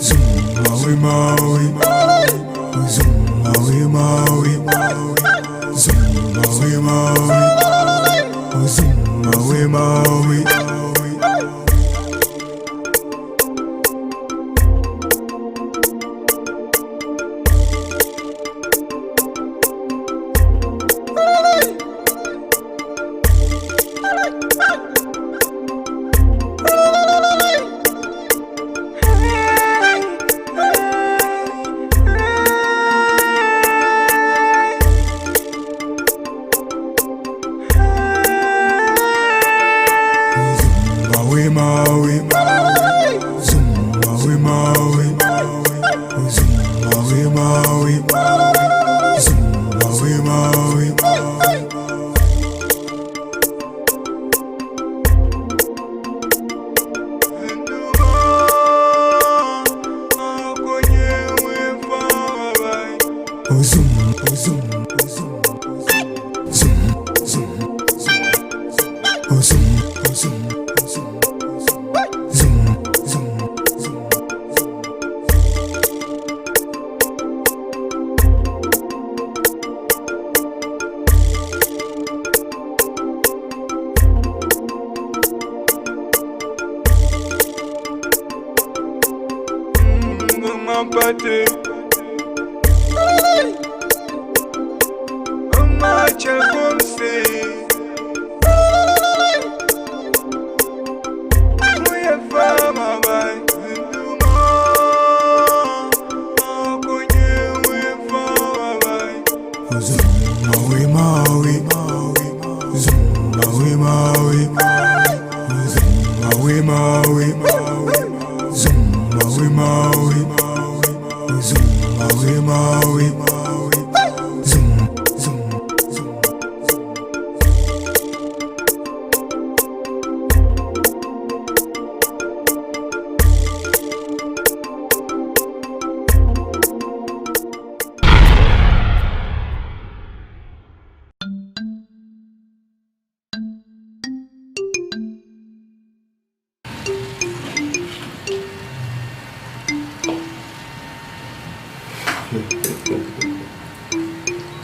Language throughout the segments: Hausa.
Maui Maui, zoom Maui Maui, zoom Maui Maui, zoom Maui Maui.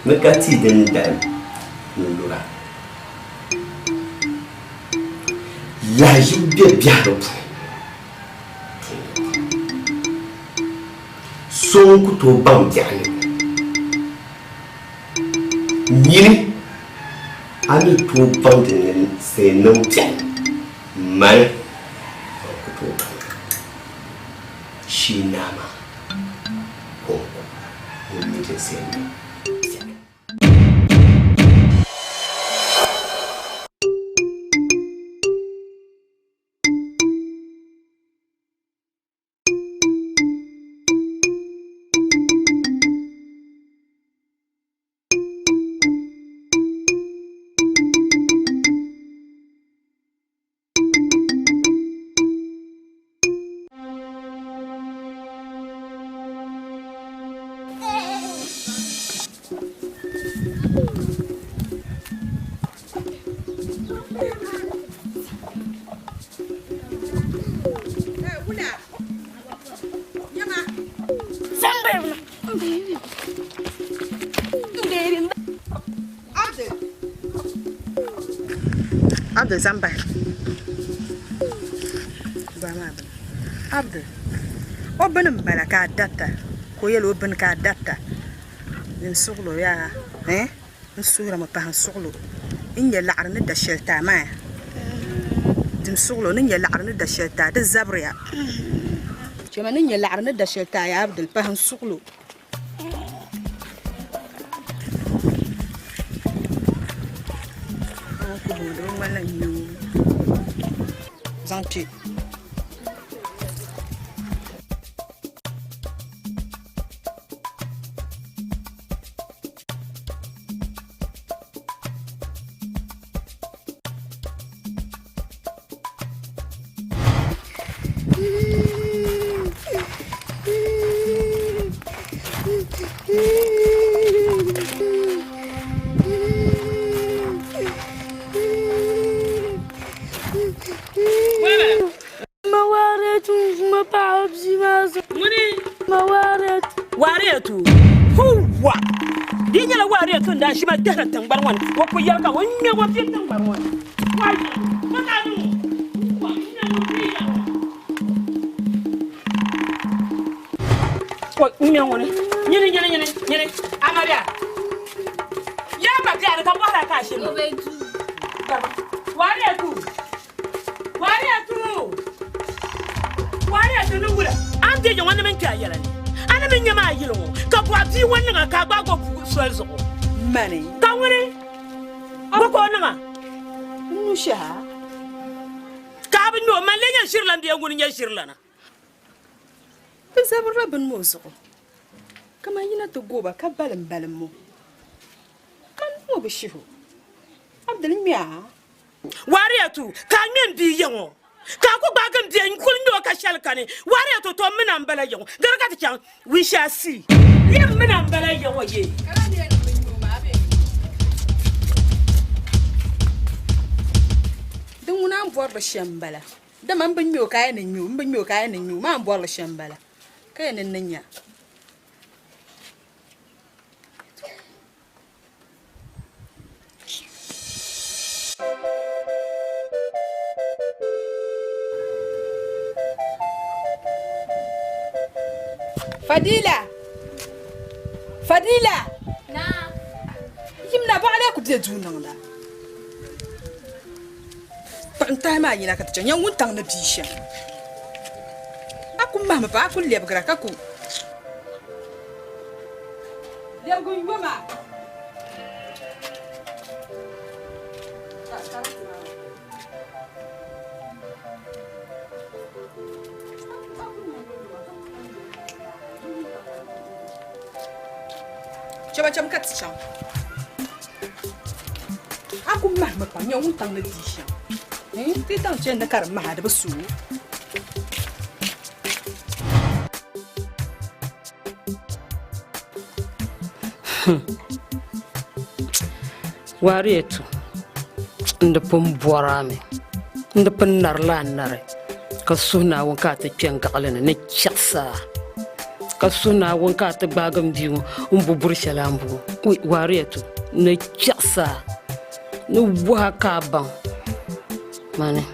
Mekati dendam nulura la yube biaro son kuto bam jani nyini ani to bam den se nom jani mal kuto shinama ko ni de se Abdul Zamba. Abdul. Open Malaka data. Koyel open ka data. In solo ya. In sura ma pahan solo. In ya la'arni da shelta ma. Din solo nin ya la'arni da shelta da zabria. Jama nin ya la'arni da shelta ya Abdul pahan solo. Zanti. Warrior Huwa. Did you warrior to that she might tell her tongue, but one. What for Yaka when you want to tongue, but one. Why? What I do? What you want? You Amalia. Yama, come on, I can't. Warrior I'm the one man carrier. I'm in your mind, you know. Kapati one and a cabago swells. Money. Come with it. I'm going to Musha. Cabin no Malaya Shirland, the Agunia Shirlana. There's a ribbon mozo. Come on, to go back, Cabal and Bellamo. Come over, she. I'm the Mia. Warrior too, can't be young. Kaku bagam dia nkulindo akashal kane wari to mena mbala yo garagati chan we shall see ye mena mbala yo ye dun na mbor la shambala da man ban yo kay na nyu ma mbor la shambala kay na nya Fadila na yimna ba ala ku de junan la panta ma yina ka ta yan wuntang na bisha aku ma ba ku le bagra ka ku le go yoma Coba kat siang. Aku mah makanya utang na disha. Kita cen na kar mah ada besu. Wari itu, nda pembuarame, nda penarlan nare. Kasuna wangkata piangkalena ne chaksa. Kasuna wangkata bagam diu umbubur shalambu waretu ne chasa ne wakaban mane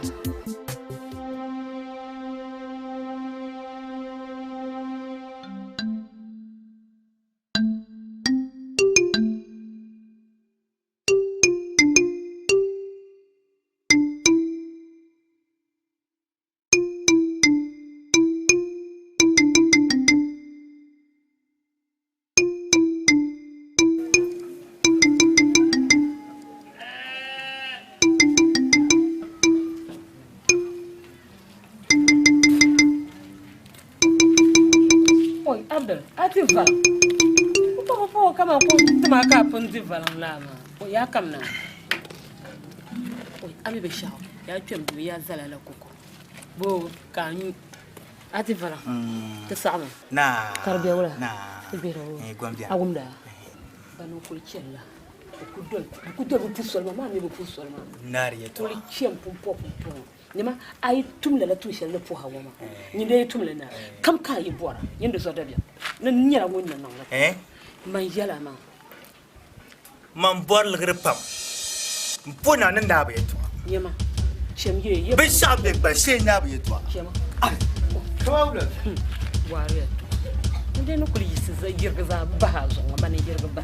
Atival. Upo kama tumaka ponzival lama. Ya kamna. Oi, ami be shaw. Ya twem ya zala la koko. Bo kan atival. Te sama. Na. Karbia wala. Na. Ibero. Gwambia. Agumda. Banu ko chella. Ku do bu sol mama mi bu sol mama. Nari to. Ko chem pom. Nima ay tumla la tushel le po hawama ni de tumla na kam ka yi bora yinde so dabia na nyara wonna non la man yala ma man bor le grepam mpona nda ba yeto yema chem ye be shabe ba she nya ba yeto chema kawula wari to nde no kuli yisiza yirga za bahazo ngabane yirga ba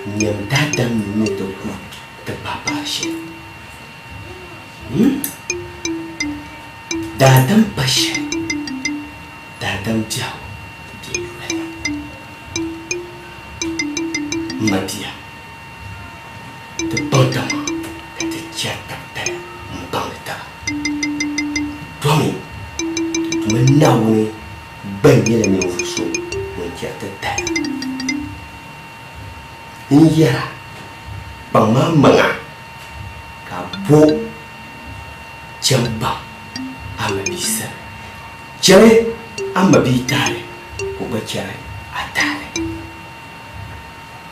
nyam dadam ni to ku ta papa shi dadam pashe dadam jaw di madia te botama te chata te mbangta tomi menawi banyak ni usul menjadi tak iya pemamanga kapuk jambak ama bisa cari ama bitare uba cari atare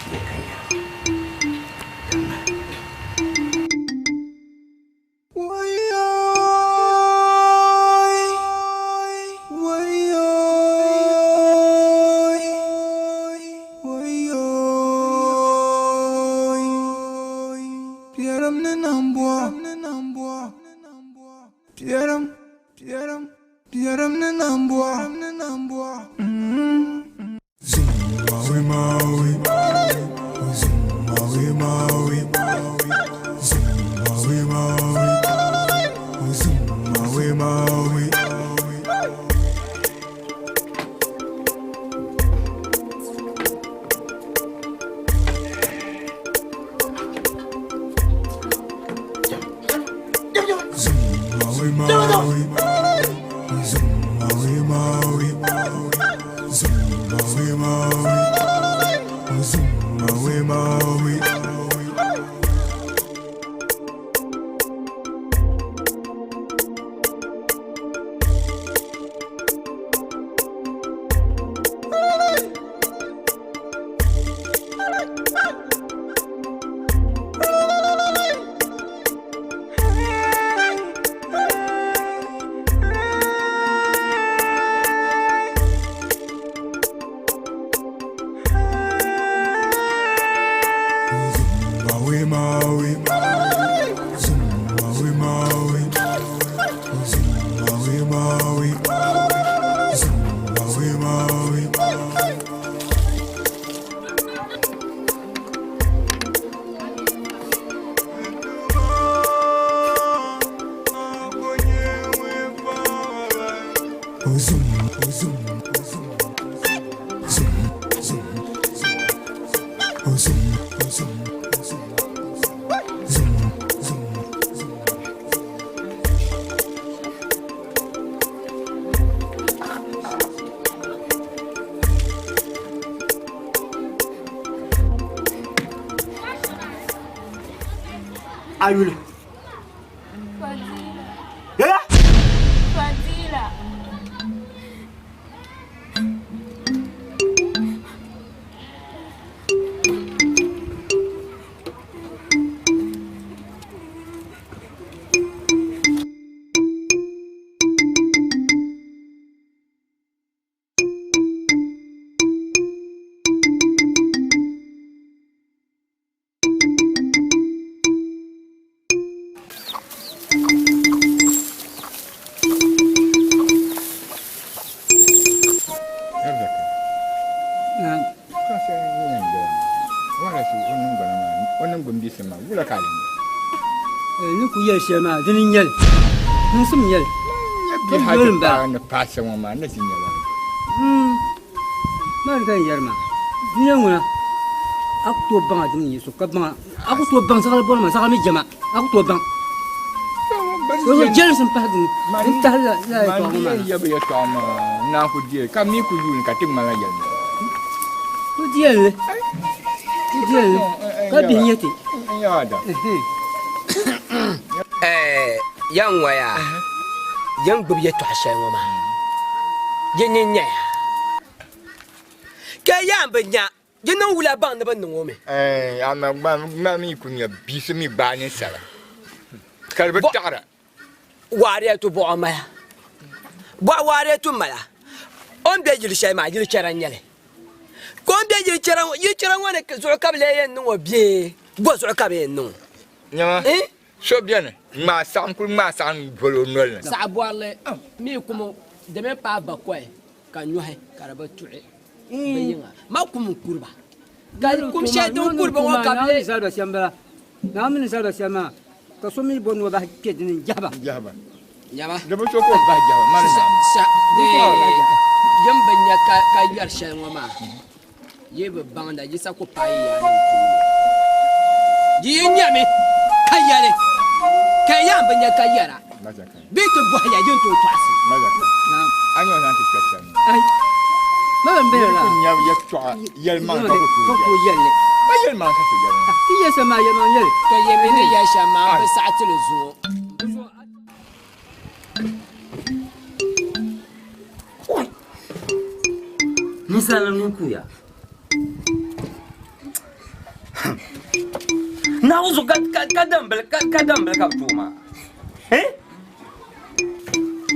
ya kaya Ayula. Fadila. Ya? Fadila. Ni ku yel shema dinin yel. Ni sum yel. Bi hadu ba na pasa wa ma na tin yala. Ma kan yarma. Dinya nguna. Aku to bang adum ni so ka bang. Aku to bang sakal bol ma sakal mi jama. Aku to bang. So jel sim pa dum. Inta la to ma. Ya ba ya to ma na ku die ka mi ku yun ka tin mala yal. Ku diel. Ku diel. Ka bi nyeti. Ya da. Yang waya yang gbubi to ashen wo ma yenyen ka ya mbanya yenon wula ban na ban no me ama ma mi ku nya bi se mi ba ni sala kalbe tara wari to bo ma ya bo wari to mala on be jili shay ma jili charan nyale ko on be jili charan wane zo kable yen no bie bo zo kabe no nyama so bien ma sam bolo nol sa boale mi kuma de me pa ba kwai ka nyohe karaba tuwe bayinga ma kuma kurba قال كم شيء دون كل بوا قبل سالبا سيامبا نعم سالبا سياما كسومي بون وبا كيدن جابا Jahaba. جابا Dama so ko ba jahaba. Mana jambanya ka yar shan wama yebe banda ji sako pai ya ji nyame kayale kayam banya kayara Maja kan. bitu boya yin to twasi Maja kan. نعم Anyo na ti kwetsan. اي ما بنبير لا Nya ya twa yel man ka ko tu. كوكو يلي Ba yel man ka se yel. هي سما يما يلي to yebe ne ya shama ba sa'atul zuwa Nisala nukuya. Na uzo kadambel ka tuma. Eh?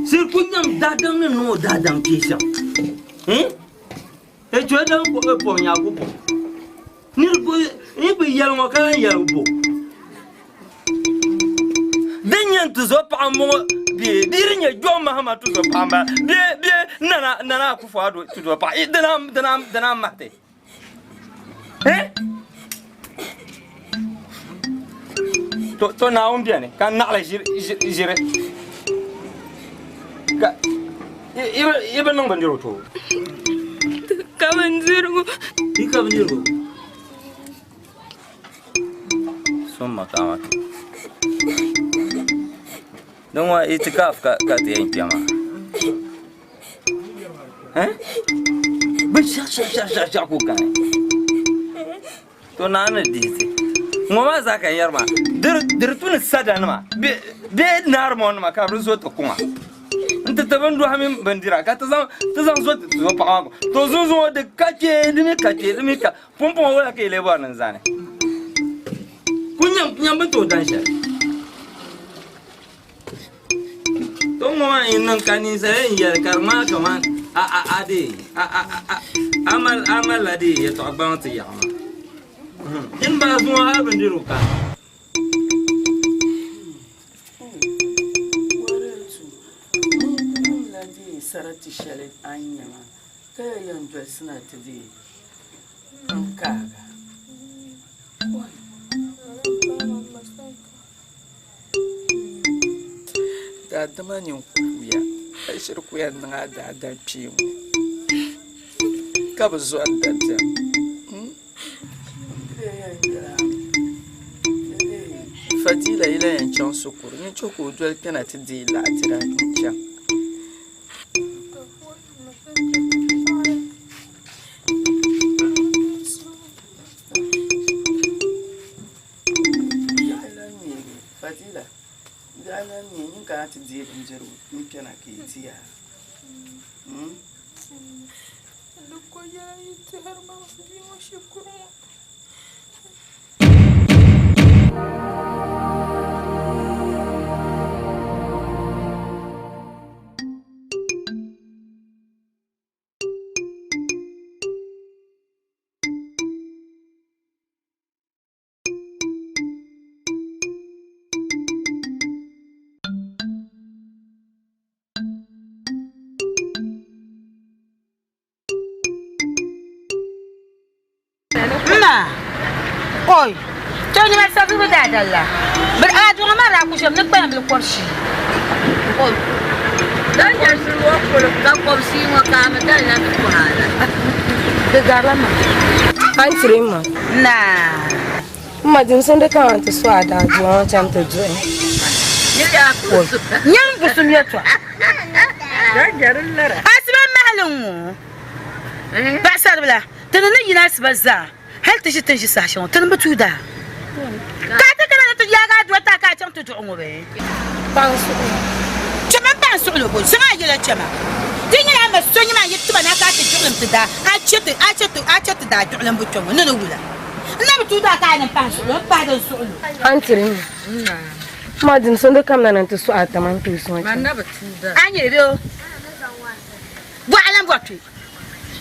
Sir kunyam dadang no dadang kisha. Eh? E chwedang po nya ko po. Ni bi yel mo kan yel bo. Denyan tu zo pa mo bi dirinya jom mahama tu zo pamba. Bi nana ku fado tu zo pa. Danam mate. Eh? To na umbiane kan na la jire. Ka iba nang bandiro to. Kamanzirgo. Ika bandiro. Summa kama. Don't want itikaf ka te yin piyama. Eh? Ba sha ku kan. To na na dite. Ngoma za ka yarma. Dir tun sada ma. Be narmon ma ka ruzo to kuma. Nta taban do hamin bandira ka ta zan zo zo pa ko. To zo da kace dimi ka. Pompon wala ke le ba nan zane. Kunyam ba to dan sha. To ngoma innan kanin sai yar karma kaman ade amal ade ya to ban ta yama. In ba zuwa har bandiro ka. Sarati shalit anyama kaya yan dwell suna tidi ang kaga dadama yung kuya ay sir kuya na nga dadan piyo kabazo ang dadan Fadila ila yan chan sukuru yan choko dwell kana tidi ila atira chan to deal in Jeru, you can get here. Look, I eat her mouth, you worship Kurma. Oi, Tony ma sa fi da dalla. Bar a ju ma ra ku shem ne pa mi korshi. Oi. Dan ya su wo ko ka korshi mo ka ma dan na ku hala. De garama. An trima. Na. Ma din son de kan to so ada ju on cham to ju. Ya ko. Nyam bu sun yeto. Da garin lara. Asba mahlun. Ba sarbla. Tanana yina sbaza. هل تجي تنجي ساشون تنبتو دا كاتا كنا تجي قاعد وتا كاتم تدعمو به بانسو جما بانسو لو بو سما يلا جما ديني اما سوني ما يتبا نا كاتي جعلم تدا اتشت دا جعلم بوتشو نو ولا نبتو دا كان بانسو لو بعد السؤال انترين ما دين سون كم نان تسو اتمان تو سون ما نبتو دا اني ريو بو علم بوتي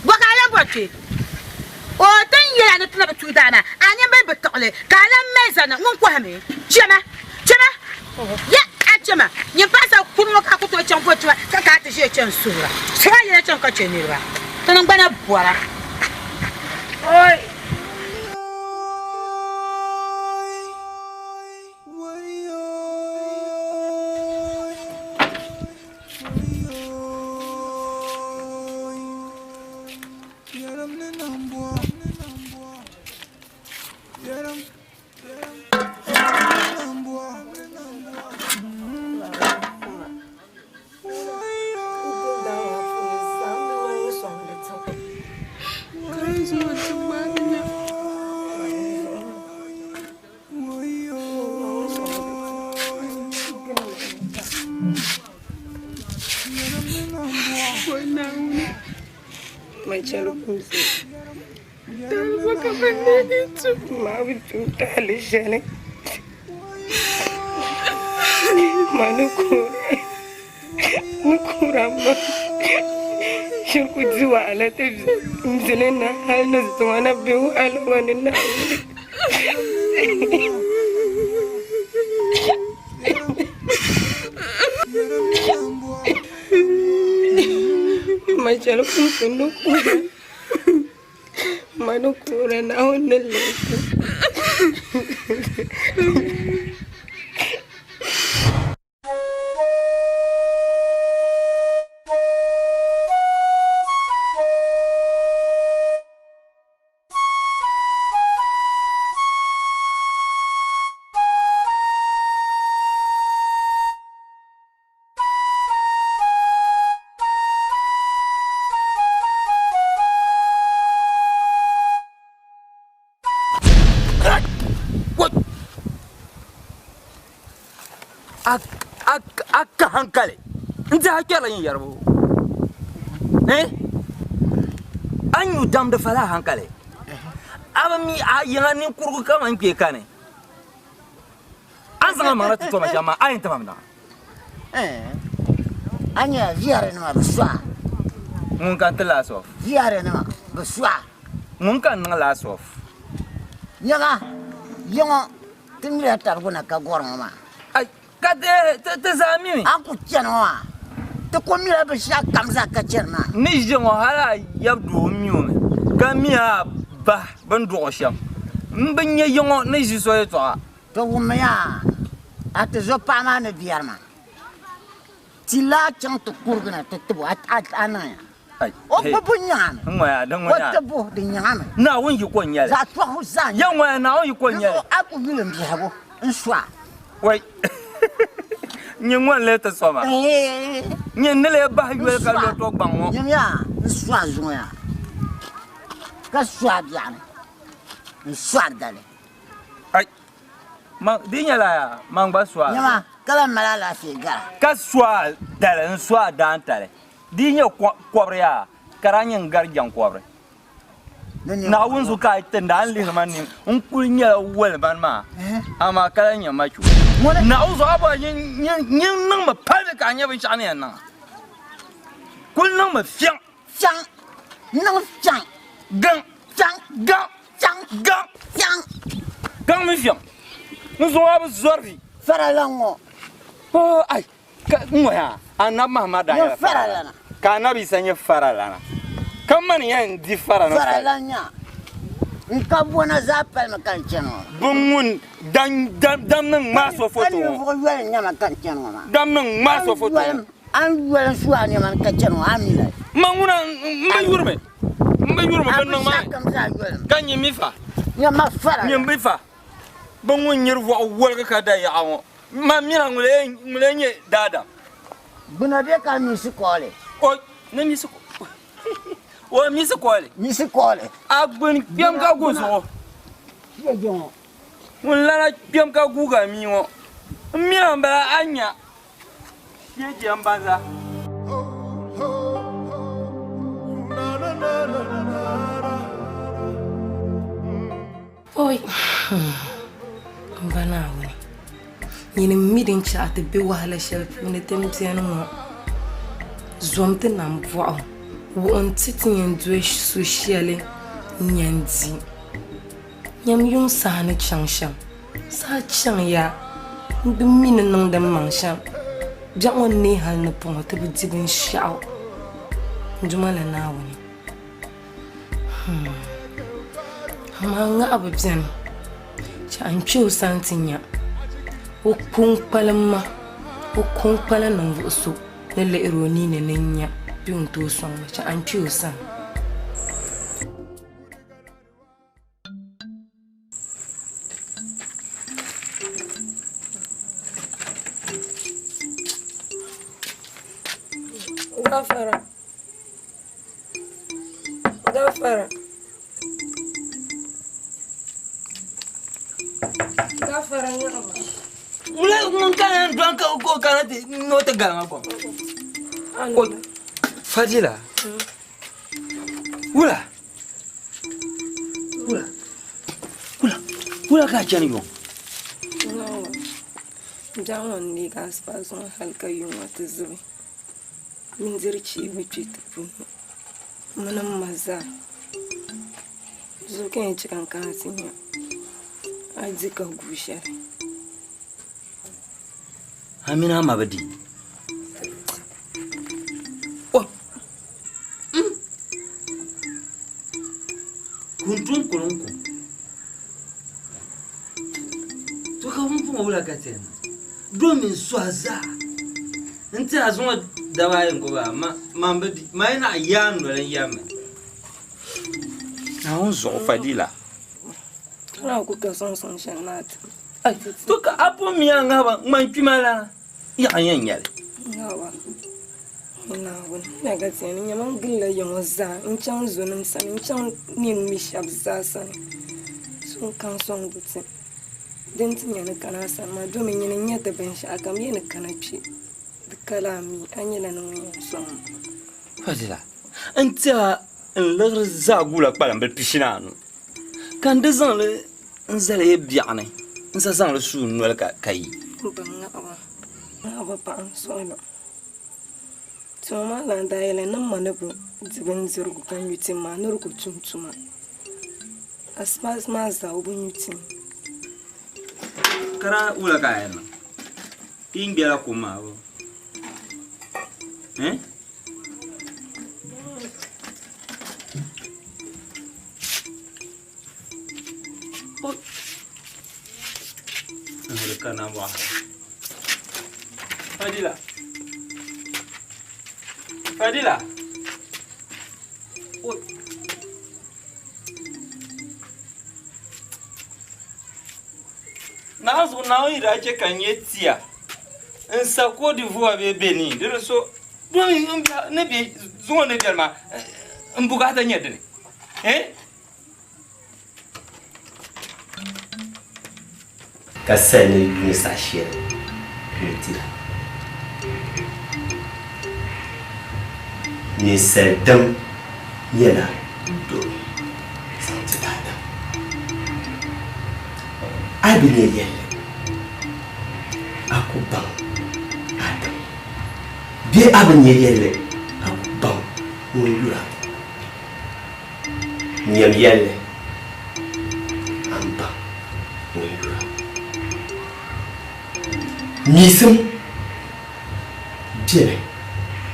بو علم بوتي o tan yela na tuna batu dana anya ben betole kala mezana ngun ko hame chema ya achema nya pasa kunu ka ko to champo chwa ka ka te je chen sura sura yela chen ka chenirwa tan ngana buara oi chalupumse. Talwa kabane tu ma bitu tale jene. Manukure. Nukuramba. Shukudziwa ala tabi. Mzilena halna zwana biu alwana na. Macam manukura na honele. Akka hankali nta hakela yin yarbo anyu dam da fala hankali abami a yana nin kurgu kaman ke kane an zama mara to ma jama ayin tamam da anya ziare na baswa mun kan tala sof ziare na baswa mun kan na la sof nyaga yongo timira tarbuna ka gorma Kade te zami aku chenwa te komira be sha kamza ka chenma ni jengo hala yabdu miume kamia ba bandu osham mbanye yongo ni jiso eto to wumya ate zo pa ma ne bierma tila chang to kurgna to tubu at anaya o bubunyana ngoya dangoya o tubu dinyana na won yi konya za to huzan yanwa na won yi konya aku bilim bihago nswa wai nyengwa leta soma nyenele ba ywe ka lo to gbanwo nyanya nswa zoya ka swa biane nswa dale ai ma dinya la mangba swa nyama kala malala fi gara ka swa dale nswa dantale dinya kobre ya karanyen garjan kobre na wunzu ka tenda an li man ni un kunya wel ban ma ama kala nya machu na uzo aba yin nang ma pale ka nya bi chane na kul nang ma fyang nang fyang gang gang mi fyang uzo aba zorfi faralango oh ai ka ngoya anab mahmada ya faralana ka nabi sanye faralana Kaman yan di fara na faralanya nka bona zapal makanchano bungun dam nang maso foto wel nyama kanchano dam nang maso foto an wel suani man kanchano amila manguna mbayurme ben nang ma kanyi mifa nyama fara nyam bifa bungun nyirwa wol ka da ya awo ma mira ngule nye dada buna be ka misikole o na misiko o misikole agbon piam ka gozo yejo wala piam ka guga miwo mi ambara anya yeje ambaza oi bana wani yini midin cha te be wahala shel ne temtiano mo zomte nam voa won titin dwe sociale nyanzi nyam yung sa ne changshan sa chang ya ndum min nang dem mangshan jangon ne hal ne pon te bi dibin shao njumala na woni ma nga ababyan cha anchu santinya o kun palama o kun pala nan vusu ne le ironi ne nenya biun to son cha anchu san Gafara ya ba mula mun kan don ka ko kana no ta ganga ko Fadila Wula ka jani yo. No. Jawon ne ga spason halka yin wata zubi. Min zirci wuce tafi. Munan maza. Zo kan cikin kasin ya. Ajika gushar. Amina mabadi. Kuntun kulunku. To ka mun kuma wula ka tena. Domin swaza. Nta azuma da bayan ko ba mambadi mai na yanu ran yamma. Na on zo fadila. Kana ku ka son shanat. To ka apo mi anga ba man kimala. Ya yanyal. Ngawa. Ina won na ga tsani yaman gilla yawaza in can zunin san in can nin mi shabza san. Sun kan son butin. Den tinya ne kana san ma domin yin yadda ban shi aka mi ne kana fi. Kalami anyela no yin son. Fadila. Anta in lagr zagula kpalam bel pishinanu. Kan de zan le nzale biane. Nsa zan le su nwel ka kai. Ban awa pa solo. Tuma la daile nan manabu zibin zurgu kan yuti ma nurgu tumtuma. Aspas ma za ubun yuti. Kara ula ka yana. Ingbela kuma wo. Kana ba. Fadila. Na zo na yi da ake kan yetiya. In sako divuwa be beni. Dole so don in biya na bi zuwa na biyar ma in bukatan yadda ne. Ka sani yin sashiyar retira. Ni sardam yana domin sauti dada. Abin ya yalle. Aku bang Adam. Biar abin ya yalle. Aku bang Mulura. Nyam yalle. Amba Mulura. Misum Jere.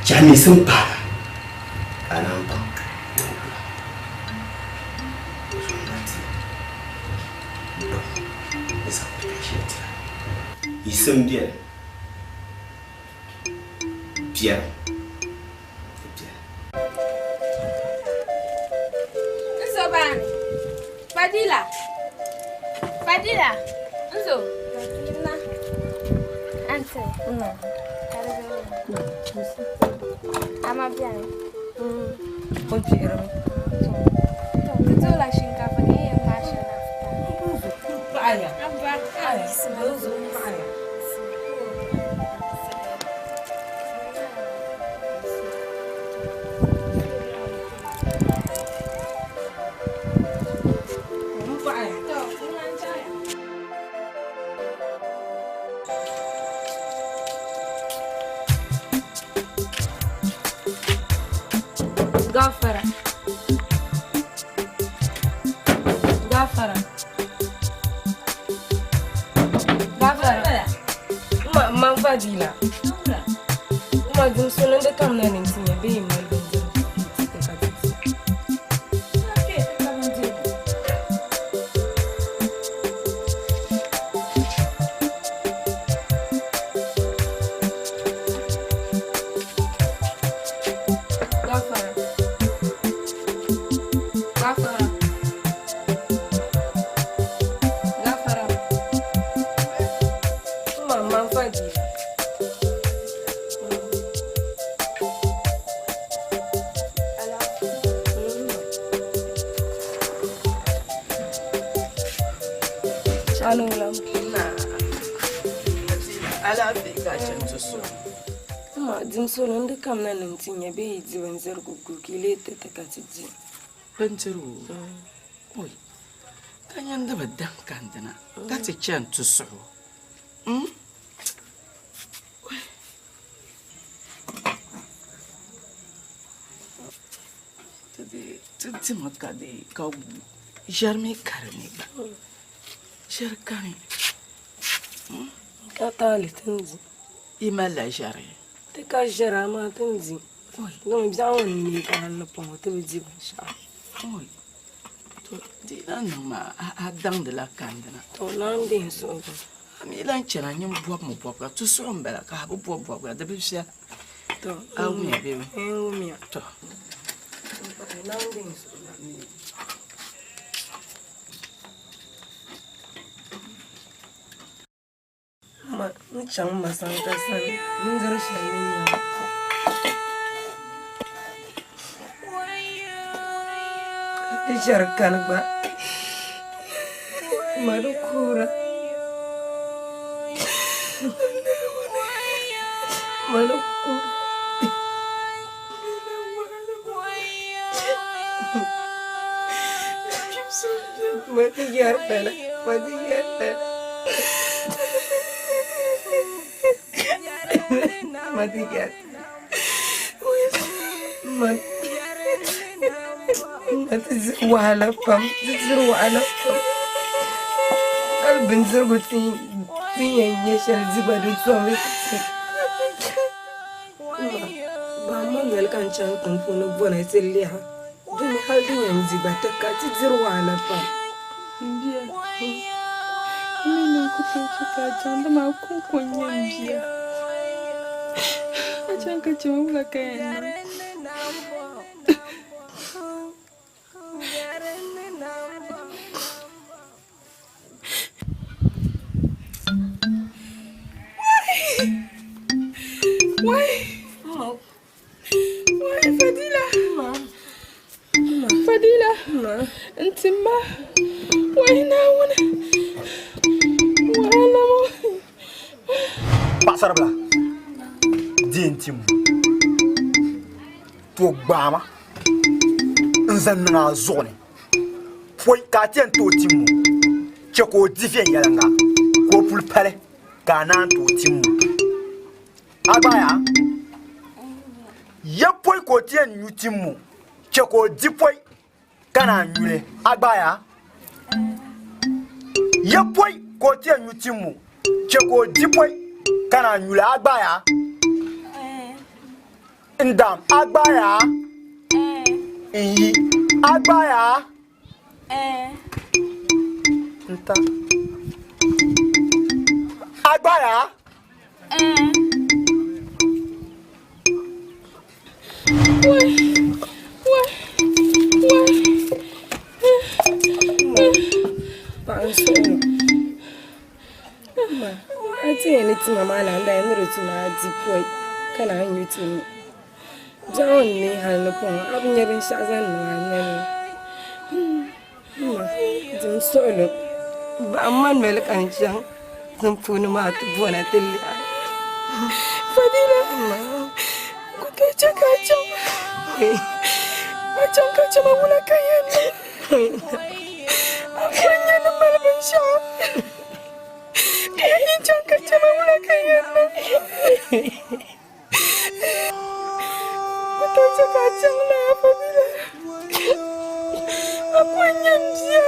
Jamisum para. Anamba. Isum dia. Pierre. Nzoban. Fadila. Nzo. Ante. Ama bien. Confirme. Tudo lá shinkafa ne ya mashi na. Aya. Abba. Aya. Gafara. Ma Fadila. Ma dum sunan da kam na nin tinya be mai gunzo. Ma dim solo nda kam na nin tinya be yi diwan zargu gukile ta takatiji. Bantero. Oi. Kan yan da badan kandana. That's a chance to so. Tadi makade kau jarme karne ba. Jarkani. Kata litinzi. Imala jare. Te ka jara ma tinzi. Oi, no mi zawo ni ka na pongo te bi sha. Oi. To di nan ma adang de la kandana. To nan din so. Ami lan chana nyum bob mo bob ka to so mbela ka bo bob ka de bi sia. To awu mi be. Mi. To. Nan din so. Ma, ni chang ma sang ta san. Mun zara shi ne ya. Jarkan ba madukura mati yarpana وعلى فم تزر وعلى فم البنزر قلتي تيجي شل زبادو سومي بابا قال كان شان كنفون بونا يسليها دني حال دنيا مزيبا تكا تزر وعلى فم بيا مين كنت شكا جان ما كون كونيا بيا أجان كجوا ولا كأنه Fadila, انت ما وين وانا Pasar bla. Dintim. To gbama. Nzan na zone. Foi ka tien to timu. Che ko difien yalanga. Ko pulpele. Ka nan to timu. Agbaya. Ye foi ko tien nyutimu. Che ko dipoi. Kana nyule. Agbaya. Ye foi ko tien nyutimu. Che ko dipoi. Kana nyule agbaya. Ndam agbaya. Iyi agbaya. Nta. Agbaya. Ati anything mama na nda enro tu na dipoi kana anyutu John ni hal no pon abnyere shazan no anene dum solo ba man mel kan jang dum punu ma tu bona telli Fadila kuto chaka chama achanga chama wala kayana afanya na malabisha achanga chama wala kayana kuto chaka chama Fadila afanya mzia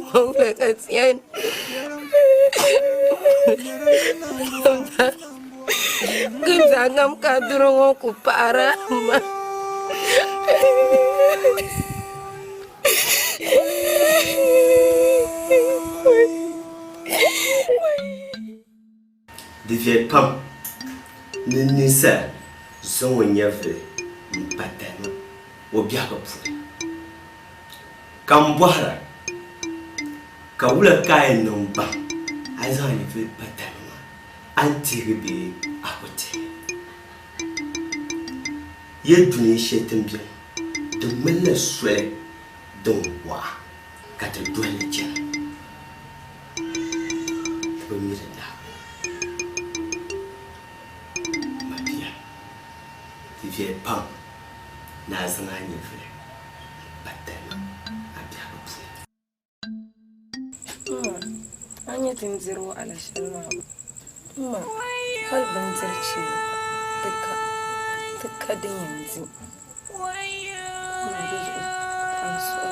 Vamos ver kasihan. Genzangam kadurung aku parah, ma. Devient pam. Nisa, son nyave, mpatano, obiaka pule. Kambohara, kawula kaye nomba, azan nyave patano, antiribe akote. Ye duni shetem bien, de mele swele, don wa, kate douane jen. Premier da. na zanga ni fere batana abia bu anya tinziro ala shalma ma hal ban zirce duka din yanzu na da an so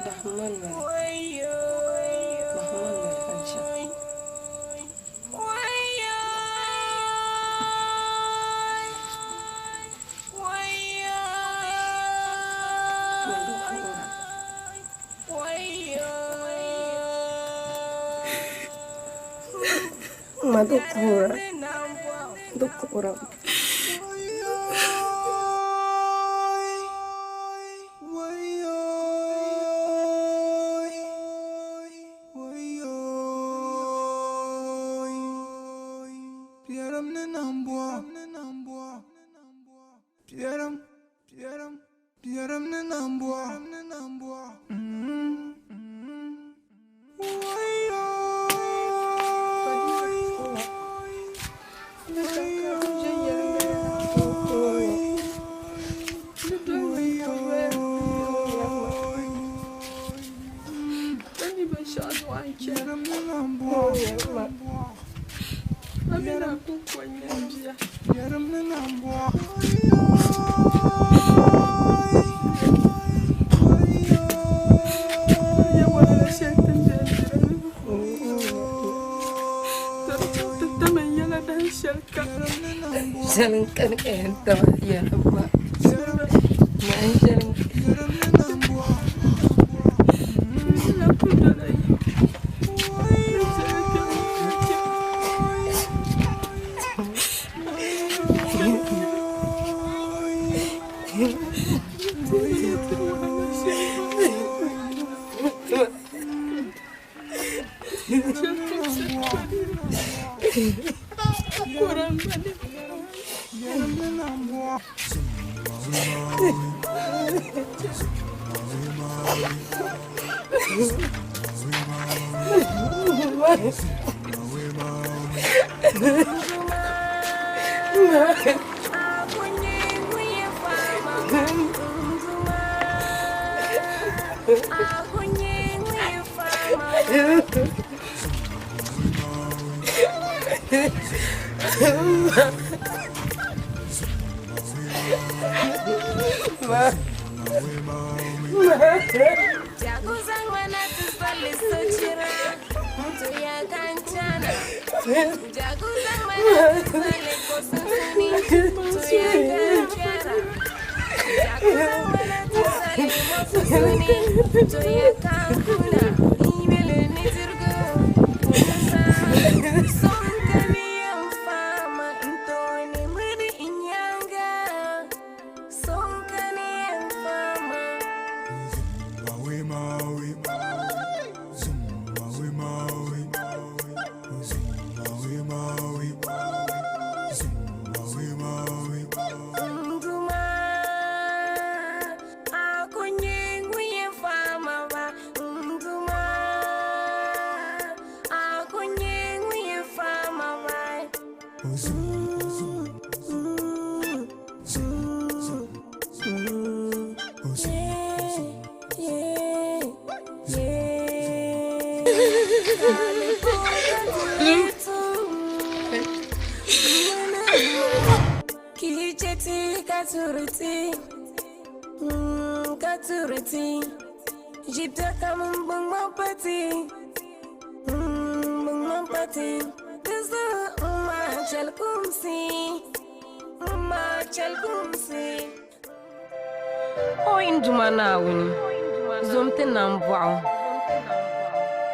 bahman malfanci Madukura. Jalan kan entah ya apa. Main jalan.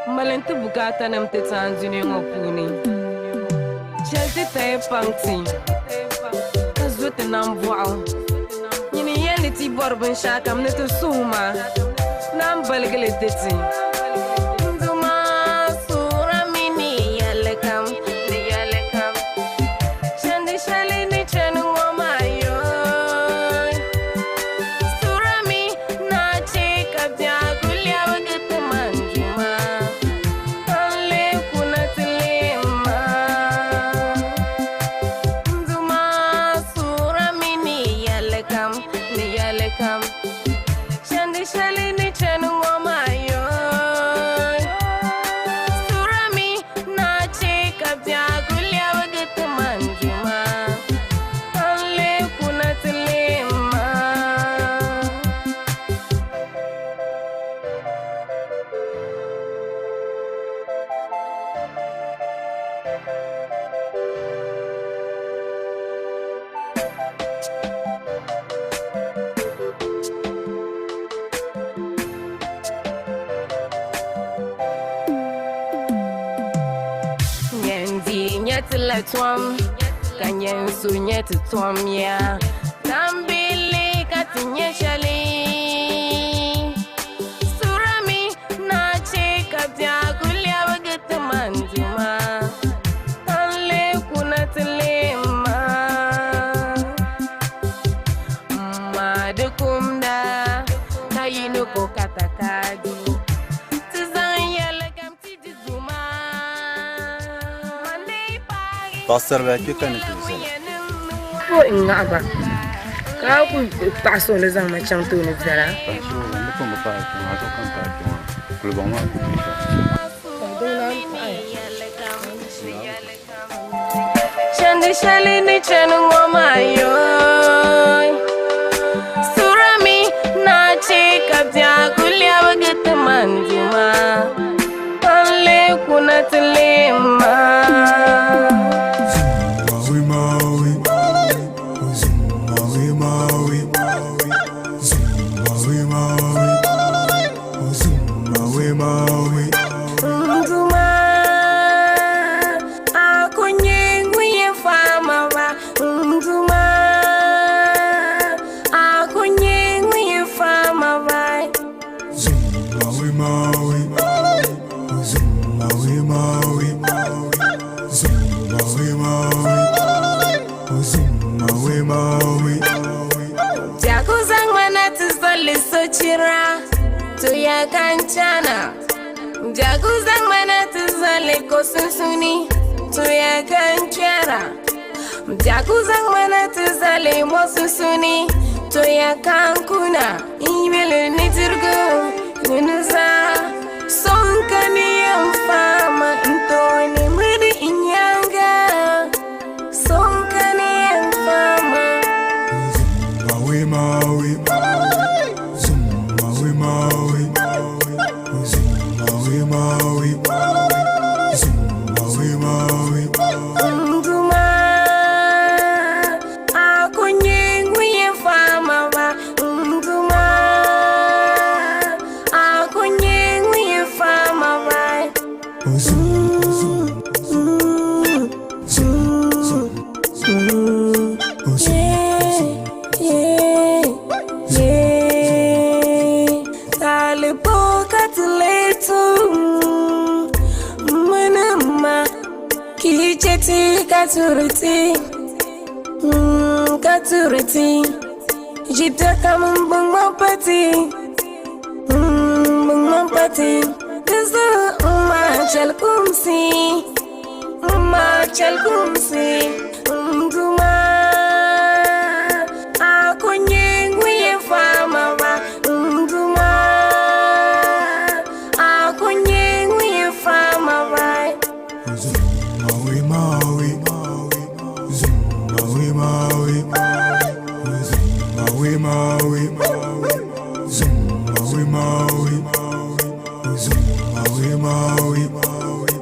Malente bukata nam te tanzini ngopuni. Chelti te pangti. Azwete nam voao. Yini yeni ti borben shakam ne te suma. Nam balgele teti. Nduma sura mini yalekam. Ni yalekam. Chandi shali ni chenu ngomayo. Sura mi na chika vyagulia wakete manjuma. kam, ni yale kam. Shandi shali ni chenu ngoma yo. Surami na chika bya kulia wagete manjima. Anle kuna tilima. Nyetla twam kanyen su nyet twam ya tambili katinye shali surami na chika bya kulia wagete manjima anle kuna tilima madukumda kayinu ko katakadi Tasar belki kanıt güzel. Ko ingaba. Ka ku paso le zang ma chang tu ni zara. Paso ne ko mpa ko ma to kan pa ko. Ko ba ma ku ta. Shandi shali ni chenu ngoma yo. Surami na chika bya kulia wagete manjima. Anle kuna tilima. Tuya kanchana Jaguzang mana tuzale kosusuni Tuya kanchara Jaguzang mana tuzale mosusuni Tuya kankuna Ibele nitirgo Nunuza Sonkani yamfama Ntoni mwidi inyanga Sonkani yamfama Maui Maui Katuriti Jita kamu bang pati Desu chal kumsi Nduma Akonye nguye fama wa Nduma Akonye nguye fama wa Maui Maui Maui Maui Maui Maui Maui Maui Maui Maui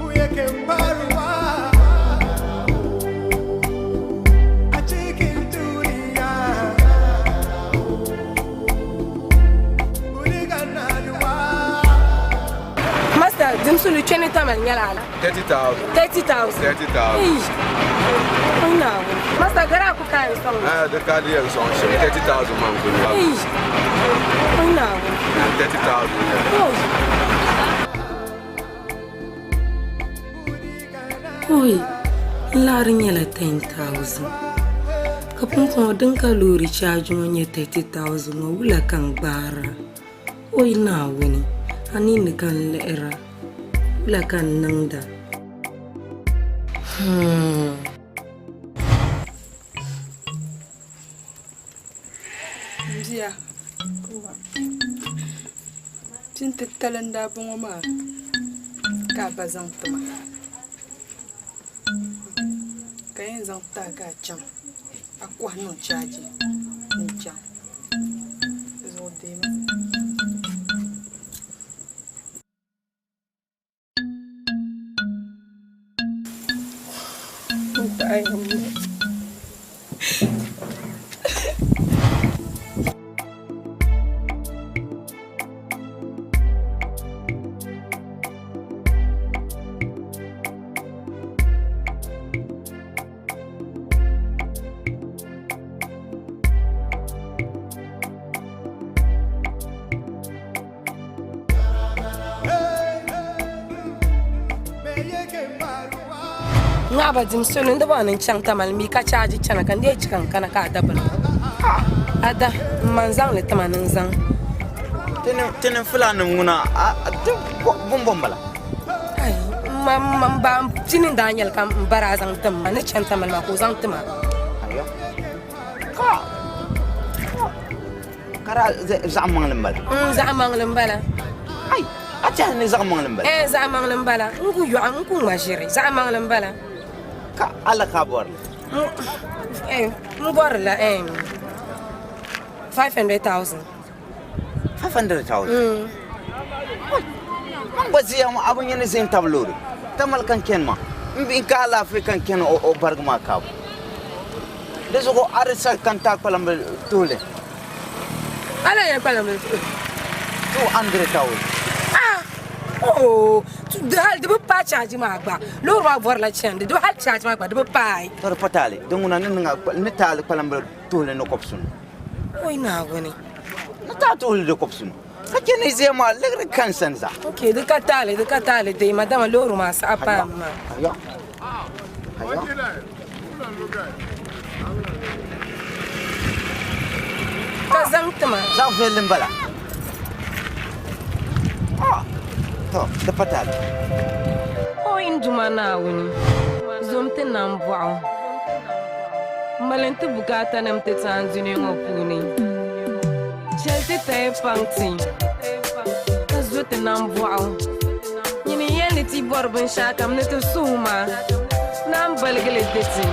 Uye kembari wa Dim sulu 20,000 nyala. 30,000. 30,000. 30,000. Oh no. Master gara ku kai song. The car here is on 30,000 man. Oh no. 30,000. Oi. Lari nyala 10,000. Kapun ko din ka lori charge mo nye 30,000 mo wala kang bara. Oi na wini. Ani ni kan lera. Wala kan nangda. Dia. Tinta talanda bongo ma. Ka bazang tuma. Kayen zang ta ka cham. Akwa no charge. Ni cham. Zo de ma. Ay, ngaba dim sunu ndo ba nan chang tamal mi ka charge chana kan dai cikan kana ka dabal ada manzang le tamanin zang tenen fulani nguna bom bala ai mam ba tinin daniel kam barazang tam ne chan tamal ma ko zang tama ayo kara zamang lembal zamang lembala ai acha ne zamang lembal zamang lembala ngu yu am ngu mashiri zamang lembala ka ala kabor mbor la 500,000 bazi am abun yana zin tablori tamal kan kenma in ka ala african ken o bargma kab deso ko arisa kan ta palam tole ala ya palam 200,000 oh tu dal de pa charge ma gba lo ro voir la chende do hal charge ma gba de pa tor patale donguna nga ne tal palam tole no kopsun oi na woni na ta tole de kopsun kakene zema legre kansanza okay de katale de madame lo ro ma sa pa ma ayo kazantma za velin bala to da patale o induma na woni zomte nam vao malente bukata nam te tanzini ngopuni chelte te pangti azote nam vao yini yeni ti borbin shakam ne te suma nam balgele deti